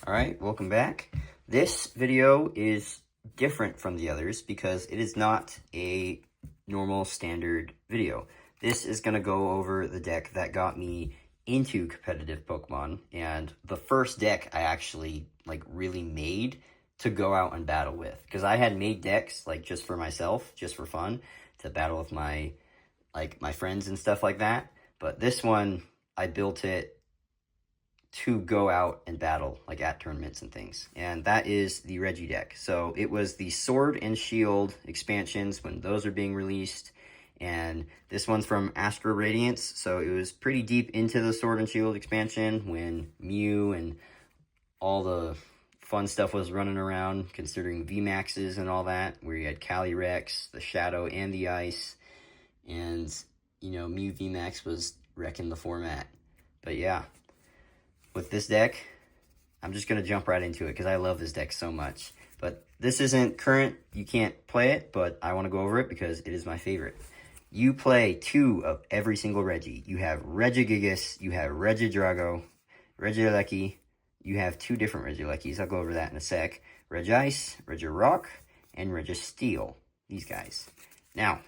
Alright, welcome back. This video is different from the others because it is not a normal standard video. This is going to go over the deck that got me into competitive Pokemon, and the first deck I actually really made to go out and battle with. Because I had made decks just for myself, just for fun, to battle with my friends and stuff like that. But this one, I built it to go out and battle at tournaments and things, and that is the Regideago. So it was the Sword and Shield expansions when those are being released, and this one's from Astral Radiance, so it was pretty deep into the Sword and Shield expansion when Mew and all the fun stuff was running around, considering VMAXs and all that, where you had Calyrex, the Shadow, and the Ice, and Mew VMAX was wrecking the format. But yeah, with this deck, I'm just going to jump right into it because I love this deck so much. But this isn't current, you can't play it, but I want to go over it because it is my favorite. You play 2 of every single Regi. You have Regigigas, you have Regidrago, Regieleki. You have 2 different Regielekis, I'll go over that in a sec. Regice, Regirock, and Registeel. These guys. Now,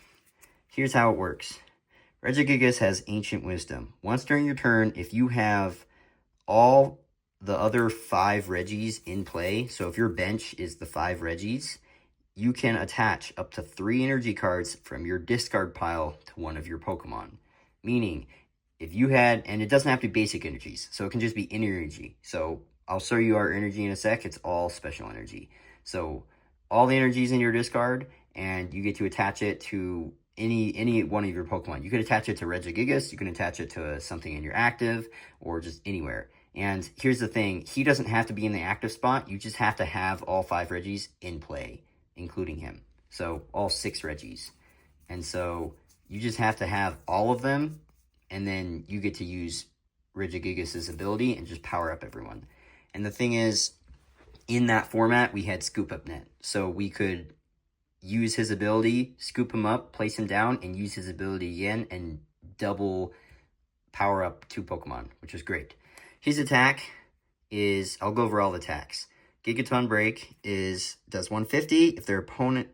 here's how it works. Regigigas has Ancient Wisdom. Once during your turn, if you have all the other 5 Regis in play, so if your bench is the 5 Regis, you can attach up to 3 energy cards from your discard pile to one of your Pokemon. Meaning, if you had, and it doesn't have to be basic energies, so it can just be any energy. So I'll show you our energy in a sec, it's all special energy. So all the energies in your discard, and you get to attach it to any one of your Pokemon. You could attach it to Regigigas, you can attach it to something in your active, or just anywhere. And here's the thing, he doesn't have to be in the active spot, you just have to have all 5 Regis in play, including him. So all 6 Regis. And so you just have to have all of them, and then you get to use Regigigas' ability and just power up everyone. And the thing is, in that format, we had Scoop Up Net. So we could use his ability, scoop him up, place him down, and use his ability again, and double power up 2 Pokemon, which was great. His attack is, I'll go over all the attacks. Gigaton Break does 150.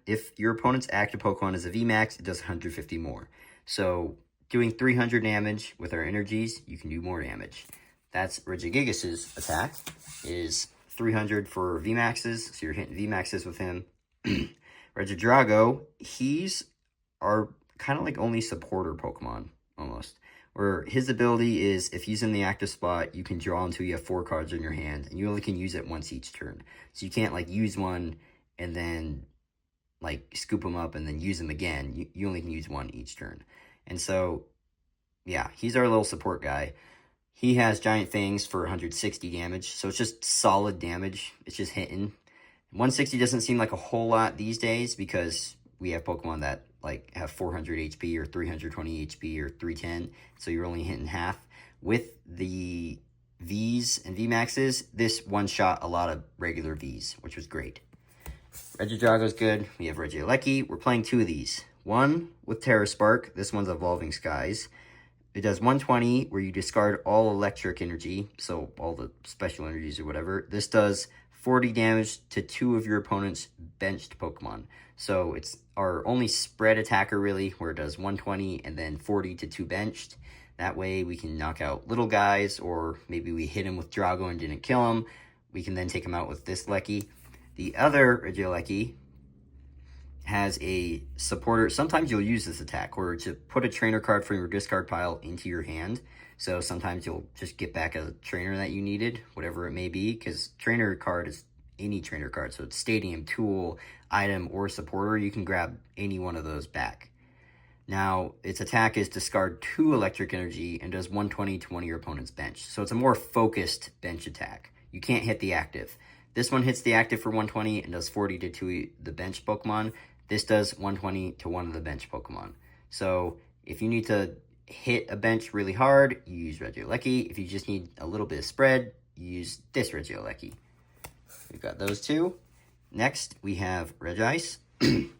If your opponent's active Pokemon is a VMAX, it does 150 more. So doing 300 damage with our energies, you can do more damage. That's Regigigas' attack, is 300 for VMAXs, so you're hitting VMAXs with him. Regidrago, he's our kind of only supporter Pokemon, almost. Where his ability is, if he's in the active spot, you can draw until you have 4 cards in your hand, and you only can use it once each turn. So you can't use one and then scoop him up and then use him again. You only can use one each turn. And so, yeah, he's our little support guy. He has Giant Fangs for 160 damage, so it's just solid damage. It's just hitting. 160 doesn't seem like a whole lot these days because we have Pokemon that have 400 HP or 320 HP or 310, so you're only hitting half. With the Vs and VMAXs, this one-shot a lot of regular Vs, which was great. Regidrago's good. We have Regieleki. We're playing 2 of these. One with Terra Spark. This one's Evolving Skies. It does 120, where you discard all electric energy, so all the special energies or whatever. This does 40 damage to 2 of your opponent's benched Pokemon. So it's our only spread attacker, really, where it does 120 and then 40 to 2 benched. That way we can knock out little guys, or maybe we hit him with Drago and didn't kill him. We can then take him out with this Lecky. The other Regieleki has a supporter. Sometimes you'll use this attack, or to put a trainer card from your discard pile into your hand. So sometimes you'll just get back a trainer that you needed, whatever it may be, because trainer card is any trainer card. So it's Stadium, Tool, Item, or Supporter. You can grab any one of those back. Now, its attack is discard 2 electric energy and does 120 to one of your opponent's bench. So it's a more focused bench attack. You can't hit the active. This one hits the active for 120 and does 40 to 2 the bench Pokemon. This does 120 to one of the bench Pokemon. So if you need to hit a bench really hard, you use Regieleki. If you just need a little bit of spread, you use this Regieleki. We've got those 2. Next, we have Regice.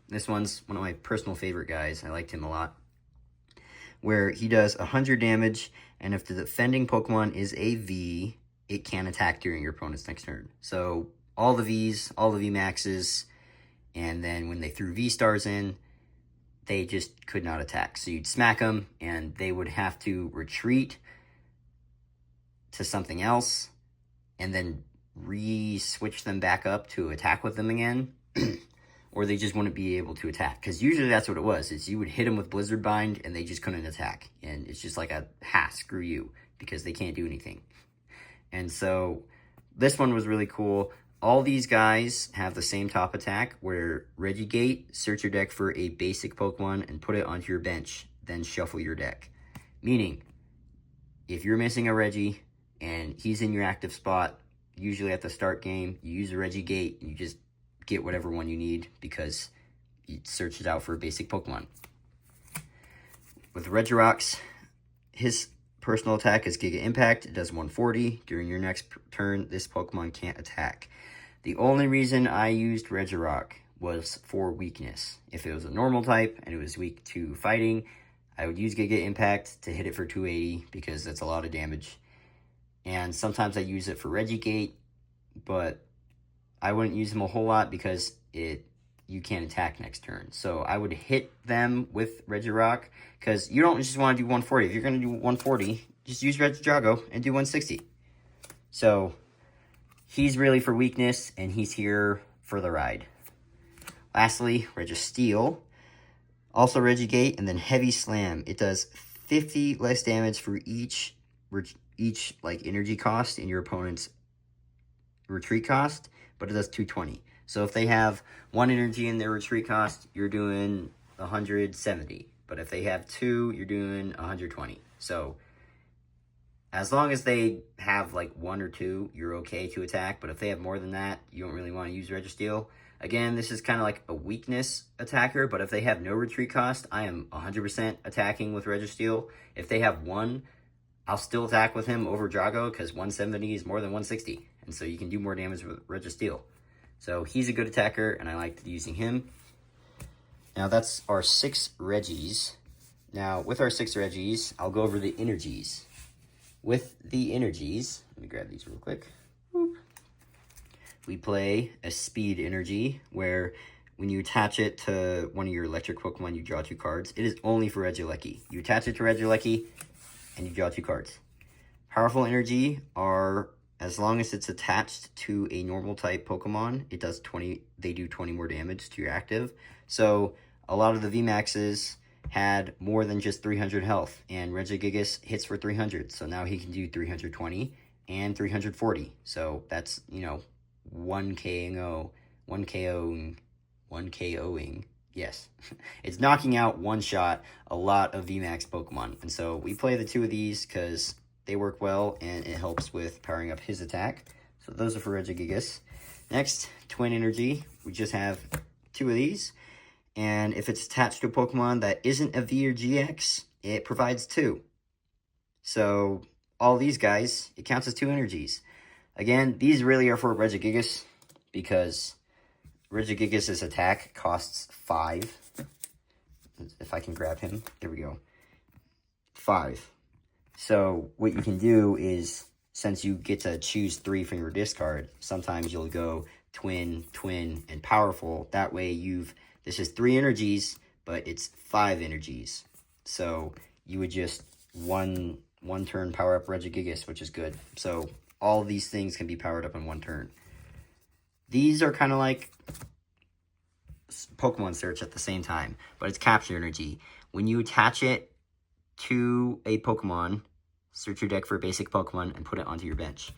This one's one of my personal favorite guys. I liked him a lot. Where he does 100 damage, and if the defending Pokemon is a V, it can attack during your opponent's next turn. So all the Vs, all the VMAXs, and then when they threw V-stars in, they just could not attack. So you'd smack them, and they would have to retreat to something else, and then re-switch them back up to attack with them again. Or they just wouldn't be able to attack. Because usually that's what it was, is you would hit them with Blizzard Bind, and they just couldn't attack. And it's just like a, screw you, because they can't do anything. And so this one was really cool. All these guys have the same top attack, where Regigate, search your deck for a basic Pokemon and put it onto your bench, then shuffle your deck. Meaning, if you're missing a Regi, and he's in your active spot, usually at the start game, you use a Regigate, and you just get whatever one you need, because it searches out for a basic Pokemon. With Regirocks, his personal attack is Giga Impact. It does 140. During your next turn, this Pokemon can't attack. The only reason I used Regirock was for weakness. If it was a normal type and it was weak to fighting, I would use Giga Impact to hit it for 280, because that's a lot of damage. And sometimes I use it for Regigate, but I wouldn't use them a whole lot because you can't attack next turn. So I would hit them with Regirock, because you don't just want to do 140. If you're going to do 140, just use Regideago and do 160. So he's really for weakness, and he's here for the ride. Lastly, Registeel. Also Regigate, and then Heavy Slam. It does 50 less damage for each like energy cost in your opponent's retreat cost, but it does 220. So if they have 1 energy in their retreat cost, you're doing 170. But if they have 2, you're doing 120. So as long as they have like 1 or 2, you're okay to attack. But if they have more than that, you don't really want to use Registeel. Again, this is kind of like a weakness attacker, but if they have no retreat cost, I am 100% attacking with Registeel. If they have 1, I'll still attack with him over Drago, because 170 is more than 160. And so you can do more damage with Registeel. So he's a good attacker, and I liked using him. Now that's our 6 Regis. Now with our 6 Regis, I'll go over the energies. With the energies, let me grab these real quick. We play a speed energy, where when you attach it to one of your electric Pokemon, you draw 2 cards. It is only for Regieleki. You attach it to Regieleki, and you draw 2 cards. Powerful energy are, as long as it's attached to a normal type Pokemon, it does 20. They do 20 more damage to your active. So a lot of the VMAXs had more than just 300 health, and Regigigas hits for 300. So now he can do 320 and 340. So that's, 1 KOing. Yes, it's knocking out one shot a lot of VMAX Pokemon. And so we play the 2 of these because they work well, and it helps with powering up his attack. So those are for Regigigas. Next, Twin Energy. We just have 2 of these. And if it's attached to a Pokemon that isn't a V or GX, it provides 2. So all these guys, it counts as 2 energies. Again, these really are for Regigigas, because Regigigas' attack costs 5. If I can grab him, there we go. 5. So what you can do is, since you get to choose 3 from your discard, sometimes you'll go Twin, Twin, and Powerful. That way this is 3 energies, but it's 5 energies. So you would just one turn power up Regigigas, which is good. So all these things can be powered up in 1 turn. These are kind of like Pokemon Search at the same time, but it's Capture Energy. When you attach it to a Pokemon, search your deck for a basic Pokemon and put it onto your bench.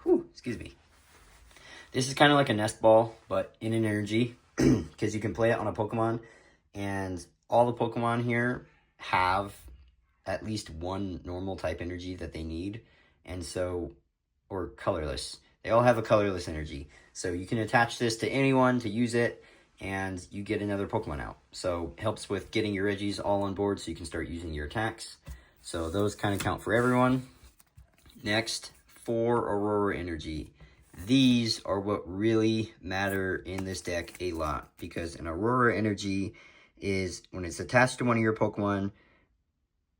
Whew, excuse me. This is kind of like a Nest Ball, but in an energy, because you can play it on a Pokemon, and all the Pokemon here have at least 1 normal type energy that they need, and so, or colorless. They all have a colorless energy. So you can attach this to anyone to use it, and you get another Pokemon out. So it helps with getting your Regis all on board so you can start using your attacks. So those kind of count for everyone. Next, for Aurora Energy. These are what really matter in this deck a lot, because an Aurora Energy is, when it's attached to one of your Pokemon,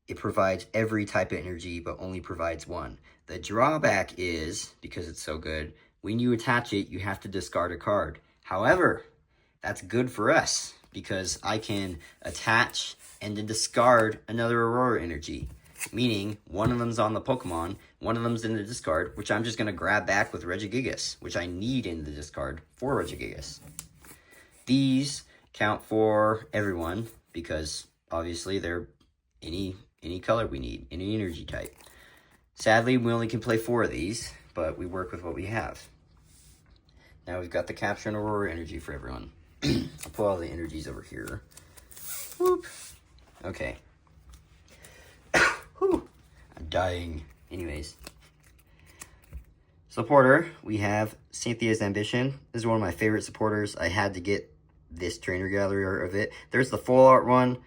it provides every type of energy, but only provides 1. The drawback is, because it's so good, when you attach it, you have to discard a card. However, that's good for us, because I can attach and then discard another Aurora energy. Meaning, one of them's on the Pokemon, one of them's in the discard, which I'm just going to grab back with Regigigas, which I need in the discard for Regigigas. These count for everyone, because obviously they're any color we need, any energy type. Sadly, we only can play 4 of these, but we work with what we have. Now we've got the Capture and Aurora energy for everyone. I'll put all the energies over here. Whoop. Okay. Whew. I'm dying. Anyways. Supporter, we have Cynthia's Ambition. This is one of my favorite supporters. I had to get this trainer gallery of it. There's the full art one.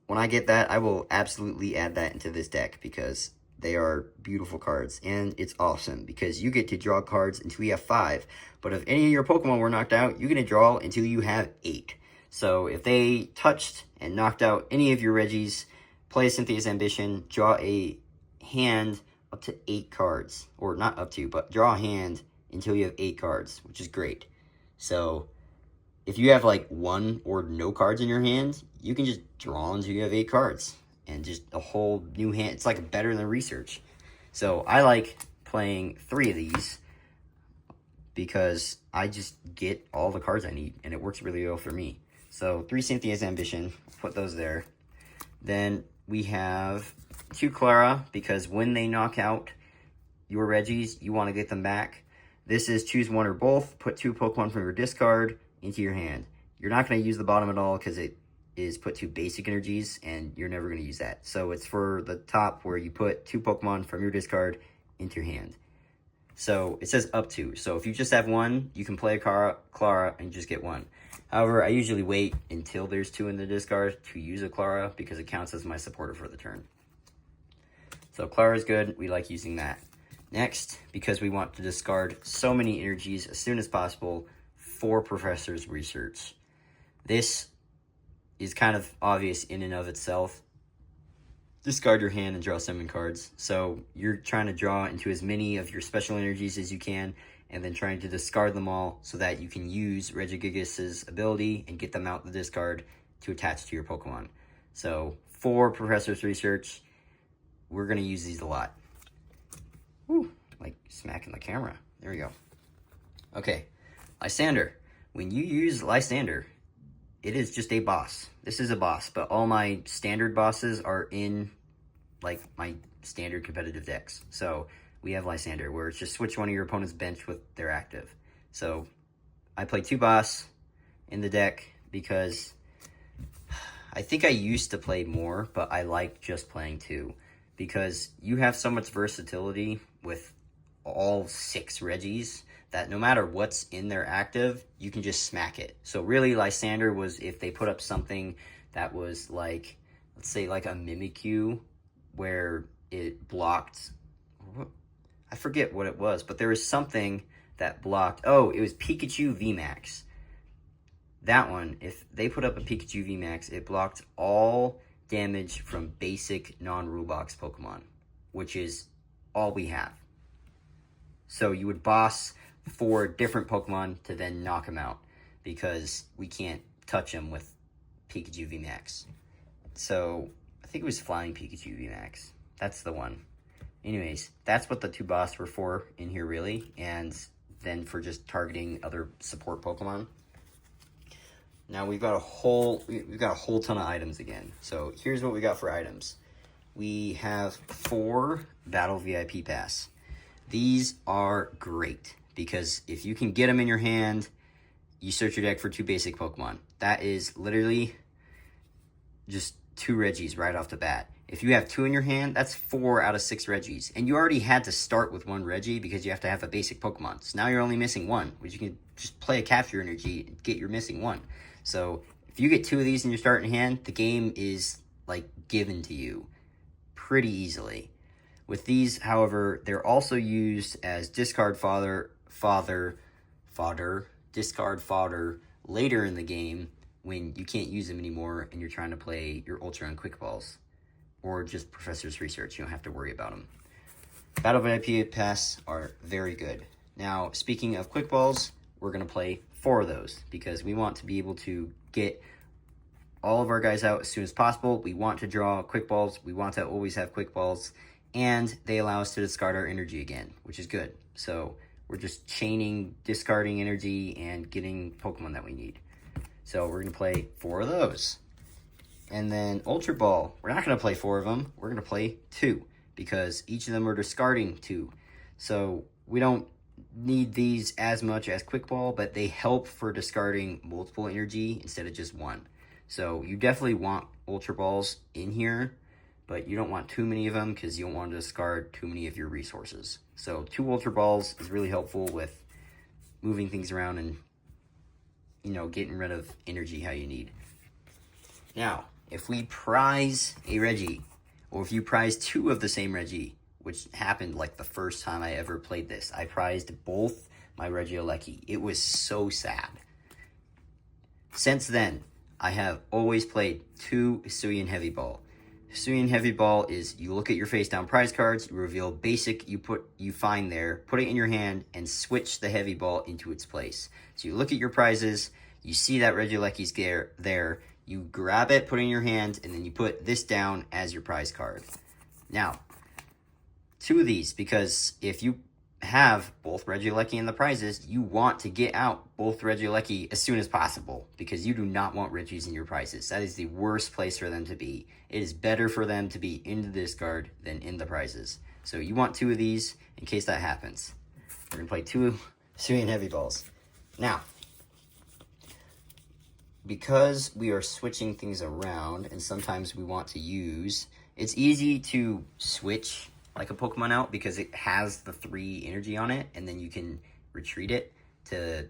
When I get that, I will absolutely add that into this deck because they are beautiful cards. And it's awesome because you get to draw cards until you have 5. But if any of your Pokemon were knocked out, you get to draw until you have 8. So if they touched and knocked out any of your Regis, play Cynthia's Ambition, draw a hand up to 8 cards. Or not up to, but draw a hand until you have 8 cards, which is great. So if you have like 1 or no cards in your hand, you can just draw until you have 8 cards. And just a whole new hand. It's like better than research. So I like playing 3 of these because I just get all the cards I need. And it works really well for me. So 3 Cynthia's Ambition. Put those there. Then we have 2 Clara, because when they knock out your Regis, you want to get them back. This is choose one or both. Put 2 Pokemon from your discard into your hand. You're not going to use the bottom at all because it is put 2 basic energies, and you're never going to use that. So it's for the top where you put 2 Pokemon from your discard into your hand. So it says up to. So if you just have 1, you can play a Clara and just get 1. However, I usually wait until there's 2 in the discard to use a Clara because it counts as my supporter for the turn. So Clara is good. We like using that. Next, because we want to discard so many energies as soon as possible, 4 Professor's Research. This is kind of obvious in and of itself. Discard your hand and draw 7 cards. So you're trying to draw into as many of your special energies as you can, and then trying to discard them all so that you can use Regigigas' ability and get them out the discard to attach to your Pokemon. So 4 Professor's Research. We're going to use these a lot. Woo, like smacking the camera. There we go. Okay, Lysander. When you use Lysander, it is just a boss. This is a boss, but all my standard bosses are in like my standard competitive decks. So we have Lysander, where it's just switch one of your opponent's bench with their active. So I play 2 boss in the deck because I think I used to play more, but I like just playing 2 because you have so much versatility with all 6 Regis that no matter what's in their active, you can just smack it. So really, Lysander was if they put up something that was like, let's say like a Mimikyu, where it blocked, I forget what it was, but there was something that blocked, oh, it was Pikachu VMAX. That one, if they put up a Pikachu VMAX, it blocked all damage from basic non-rule box Pokemon, which is all we have. So you would boss 4 different Pokemon to then knock them out because we can't touch them with Pikachu VMAX. So I think it was Flying Pikachu VMAX. That's the one. Anyways, that's what the 2 boss were for in here really, and then for just targeting other support Pokemon. Now we've got a whole ton of items again. So here's what we got for items. We have 4 Battle VIP Pass. These are great because if you can get them in your hand, you search your deck for 2 basic Pokemon. That is literally just 2 Regis right off the bat. If you have 2 in your hand, that's 4 out of 6 Regis. And you already had to start with 1 Regi because you have to have a basic Pokemon. So now you're only missing 1, which you can just play a Capture Energy and get your missing 1. So if you get 2 of these in your starting hand, the game is like given to you pretty easily. With these, however, they're also used as discard discard fodder later in the game when you can't use them anymore and you're trying to play your Ultra and Quick Balls. Or just Professor's Research. You don't have to worry about them. Battle VIP Pass are very good. Now, speaking of quick balls, we're going to play 4 of those because we want to be able to get all of our guys out as soon as possible. We want to draw quick balls. We want to always have quick balls. And they allow us to discard our energy again, which is good. So we're just chaining, discarding energy, and getting Pokemon that we need. So we're going to play 4 of those. And then Ultra Ball, we're not going to play 4 of them. We're going to play 2 because each of them are discarding 2. So we don't need these as much as Quick Ball, but they help for discarding multiple energy instead of just 1. So you definitely want Ultra Balls in here, but you don't want too many of them because you don't want to discard too many of your resources. So 2 Ultra Balls is really helpful with moving things around and, you know, getting rid of energy how you need. Now, if we prize a Regi, or if you prize 2 of the same Regi, which happened like the first time I ever played this, I prized both my Regieleki. It was so sad. Since then, I have always played 2 Hisuian Heavy Ball. Hisuian Heavy Ball is you look at your face down prize cards, you reveal basic you find there, put it in your hand, and switch the Heavy Ball into its place. So you look at your prizes, you see that Regieleki's there, you grab it, put it in your hand, and then you put this down as your prize card. Now, 2 of these, because if you have both Regieleki and the prizes, you want to get out both Regieleki as soon as possible because you do not want Regis in your prizes. That is the worst place for them to be. It is better for them to be in the discard than in the prizes. So you want 2 of these in case that happens. We're going to play 2 Hisuian Heavy Balls. Now, because we are switching things around and sometimes we want to use, it's easy to switch like a Pokemon out because it has the 3 energy on it, and then you can retreat it to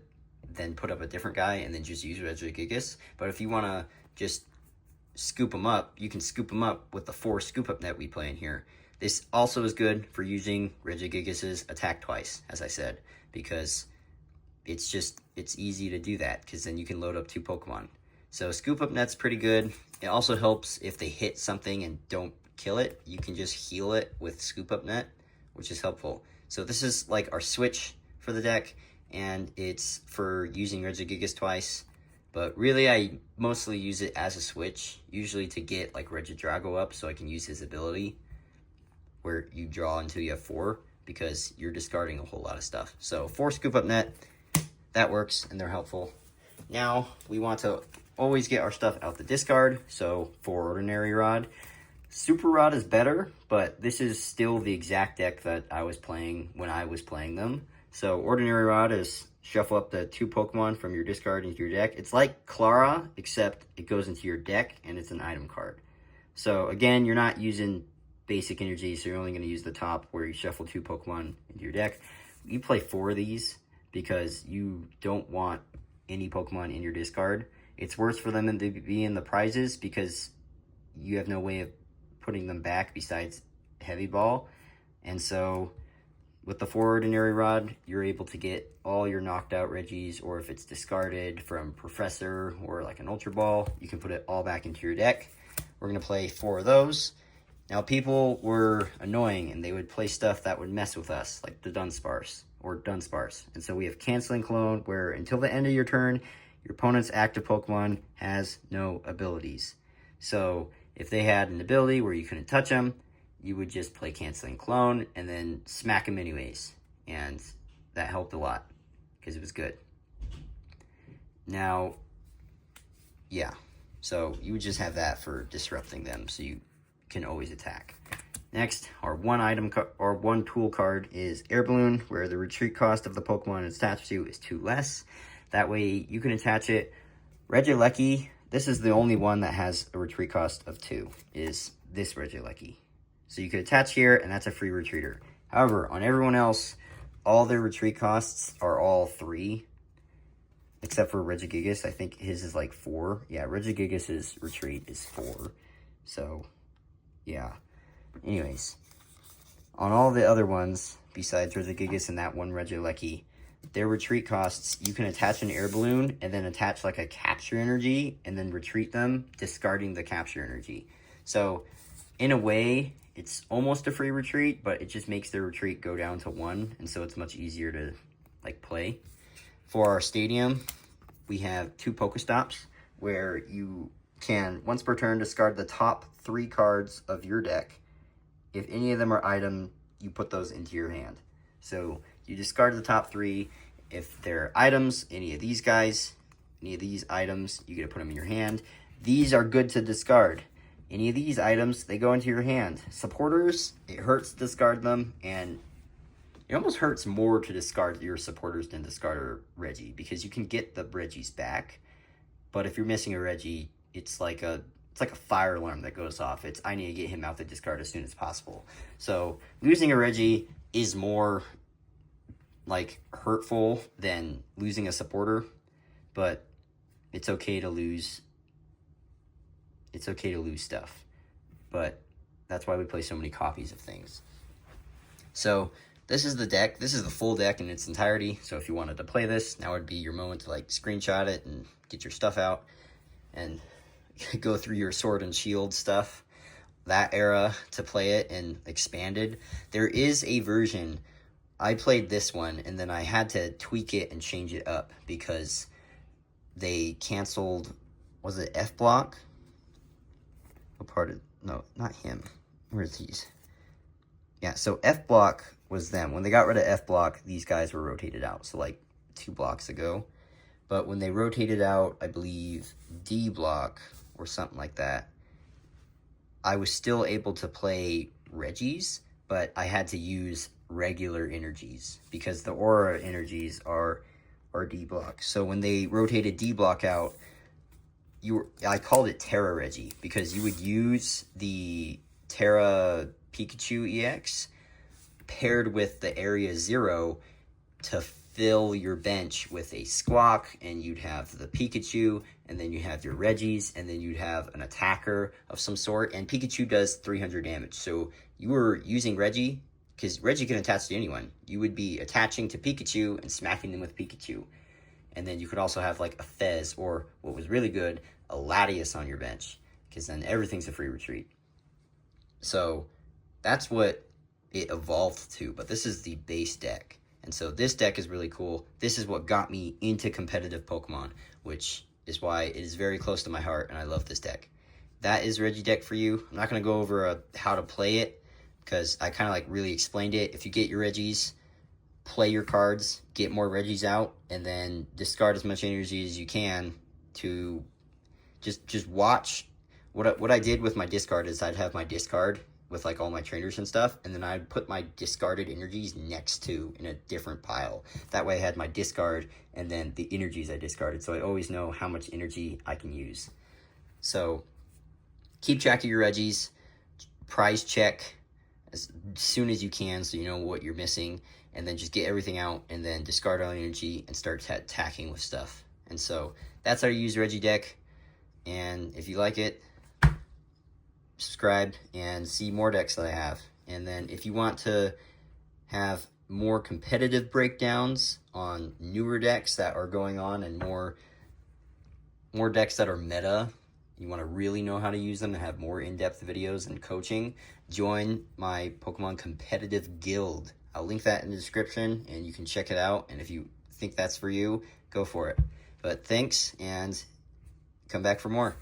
then put up a different guy and then just use Regigigas. But if you want to just scoop them up, you can scoop them up with the 4 scoop up net we play in here. This also is good for using Regigigas' attack twice, as I said, because it's easy to do that because then you can load up 2 Pokemon. So scoop up net's pretty good. It also helps if they hit something and don't kill it, you can just heal it with scoop up net, which is helpful. So this is like our switch for the deck, and it's for using Regigigas twice, but really I mostly use it as a switch, usually to get like Regideago up so I can use his ability where you draw until you have 4 because you're discarding a whole lot of stuff. So 4 scoop up net, that works and they're helpful. Now we want to always get our stuff out the discard, so 4 Ordinary Rod. Super Rod is better, but this is still the exact deck that I was playing when I was playing them. So Ordinary Rod is shuffle up the 2 Pokemon from your discard into your deck. It's like Clara, except it goes into your deck and it's an item card. So again, you're not using basic energy, so you're only going to use the top where you shuffle 2 Pokemon into your deck. You play 4 of these because you don't want any Pokemon in your discard. It's worse for them to be in the prizes because you have no way of putting them back besides Heavy Ball. And so with the 4 Ordinary Rod, you're able to get all your knocked out Regis, or if it's discarded from Professor or like an Ultra Ball, you can put it all back into your deck. We're going to play 4 of those. Now, people were annoying and they would play stuff that would mess with us, like the Dunsparce or Dunsparce. And so we have Canceling Clone, where until the end of your turn, your opponent's active Pokemon has no abilities. So if they had an ability where you couldn't touch them, you would just play Canceling Clone and then smack them anyways. And that helped a lot because it was good. Now, yeah. So you would just have that for disrupting them so you can always attack. Next, our one tool card is Air Balloon, where the retreat cost of the Pokemon it's attached to is 2 less. That way you can attach it. Regieleki, this is the only one that has a retreat cost of 2, is this Regieleki. So you could attach here, and that's a free retreater. However, on everyone else, all their retreat costs are all 3, except for Regigigas. I think his is like 4. Yeah, Regigigas' retreat is 4. So, yeah. Anyways, on all the other ones, besides Regigigas and that one Regieleki, their retreat costs, you can attach an Air Balloon and then attach like a capture energy and then retreat them, discarding the capture energy. So in a way, It's almost a free retreat, but it just makes the retreat go down to 1, and so it's much easier to like play. For our stadium, we have 2 Pokestops where you can, once per turn, discard the top 3 cards of your deck. If any of them are item, you put those into your hand. So you discard the top 3. If they're items, any of these guys, any of these items, you get to put them in your hand. These are good to discard. Any of these items, they go into your hand. Supporters, it hurts to discard them, and it almost hurts more to discard your supporters than discard a Regi, because you can get the Regis back. But if you're missing a Regi, it's like a fire alarm that goes off. I need to get him out the discard as soon as possible. So losing a Regi is more like hurtful than losing a supporter, but it's okay to lose. It's okay to lose stuff, but that's why we play so many copies of things. So this is the deck. This is the full deck in its entirety. So if you wanted to play this, now would be your moment to like screenshot it and get your stuff out and go through your Sword and Shield stuff, that era, to play it and expanded. There is a version. I played this one and then I had to tweak it and change it up because they canceled, was it F Block? What part of, no, not him. Where's these? Yeah, so F Block was them. When they got rid of F Block, these guys were rotated out. So like 2 blocks ago. But when they rotated out, I believe, D Block or something like that, I was still able to play Regis, but I had to use regular energies because the aura energies are D Block. So when they rotated D Block out, I called it Terra Regi because you would use the Terra Pikachu EX paired with the Area 0 to fill your bench with a Squawk, and you'd have the Pikachu, and then you have your Regis, and then you'd have an attacker of some sort, and Pikachu does 300 damage. So you were using Regi, because Regi can attach to anyone. You would be attaching to Pikachu and smacking them with Pikachu. And then you could also have like a Fez, or what was really good, a Latias on your bench, because then everything's a free retreat. So that's what it evolved to, but this is the base deck. And so this deck is really cool. This is what got me into competitive Pokemon, which is why it is very close to my heart, and I love this deck. That is Regideck for you. I'm not going to go over how to play it, because I kind of like really explained it. If you get your Regis, play your cards, get more Regis out, and then discard as much energy as you can to just watch. What I did with my discard is I'd have my discard with like all my trainers and stuff, and then I'd put my discarded energies next to in a different pile. That way I had my discard and then the energies I discarded, so I always know how much energy I can use. So keep track of your Regis, prize check as soon as you can so you know what you're missing, and then just get everything out and then discard all energy and start attacking with stuff. And so that's how you use Regideck, and if you like it, subscribe and see more decks that I have. And then if you want to have more competitive breakdowns on newer decks that are going on and more decks that are meta, you want to really know how to use them and have more in-depth videos and coaching, join my Pokemon competitive guild. I'll link that in the description and you can check it out, and if you think that's for you, go for it. But thanks, and come back for more.